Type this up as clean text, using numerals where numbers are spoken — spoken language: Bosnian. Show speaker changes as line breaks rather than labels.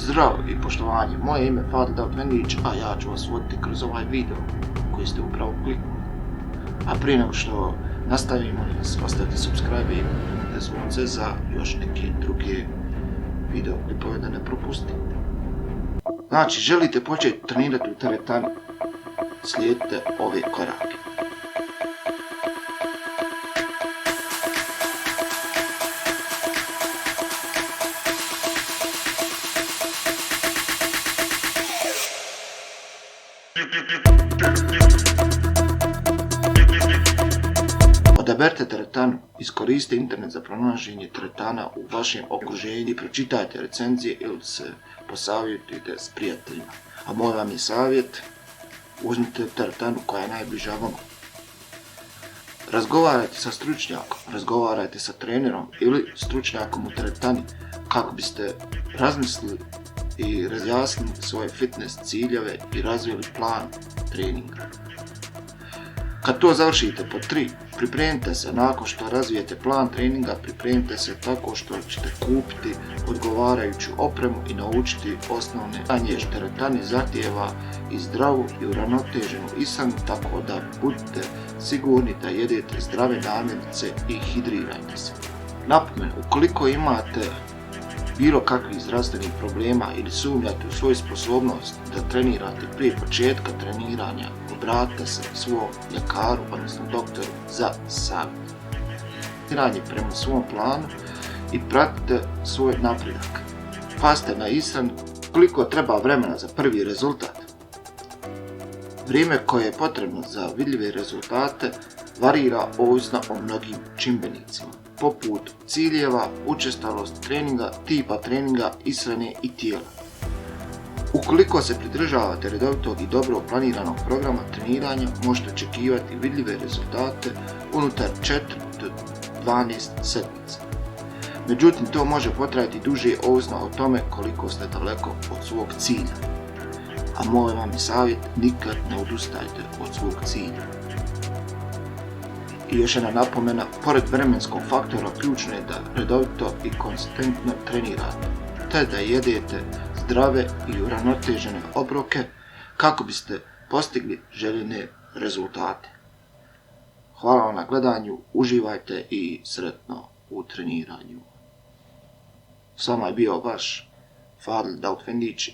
Zdravo i poštovanje, moje ime je Fadil Davutvendić, a ja ću vas voditi kroz ovaj video koji ste upravo kliknuli. A prije nego što nastavimo, ostavite subscribe i kliknite zvonce za još neke druge video klipove da ne propustite. Znači, želite početi trenirati u teretani, slijedite ove korake. Odaberite teretanu, iskoristite internet za pronalaženje teretana u vašem okruženju, pročitajte recenzije ili se posavjetujte s prijateljima. A moj vam je savjet, uzmite teretanu koja je najbliža vama. Razgovarajte sa stručnjakom, razgovarajte sa trenerom ili stručnjakom u teretani kako biste razmislili i razjasnili svoje fitness ciljeve i razvili plan treninga. Kad to završite pod 3, pripremite se nakon što razvijete plan treninga, pripremite se tako što ćete kupiti odgovarajuću opremu i naučiti osnovne znanje. Teretani zahtijeva i zdravu i uravnoteženu ishranu, tako da budite sigurni da jedete zdrave namirnice i hidrirajte se. Napomenu, ukoliko imate bilo kakvih zdravstvenih problema ili sumnjate u svoju sposobnost da trenirate prije početka treniranja, obratite se svom ljekaru, odnosno doktoru za savjet. Treniranje prema svom planu i pratite svoj napredak. Pazite na ishranu, koliko treba vremena za prvi rezultat. Vrijeme koje je potrebno za vidljive rezultate varira ovisno o mnogim čimbenicima, poput ciljeva, učestalost treninga, tipa treninga, ishrane i tijela. Ukoliko se pridržavate redovitog i dobro planiranog programa treniranja, možete očekivati vidljive rezultate unutar 4 do 12 sedmica. Međutim, to može potrajati duže ovisno o tome koliko ste daleko od svog cilja. A moj vam je savjet, nikad ne odustajte od svog cilja. I još jedna napomena, pored vremenskog faktora ključno je da redovito i konstantno trenirate, te da jedete zdrave i uravnotežene obroke kako biste postigli željene rezultate. Hvala vam na gledanju, uživajte i sretno u treniranju. S vama je bio vaš Fadil Davutvendić.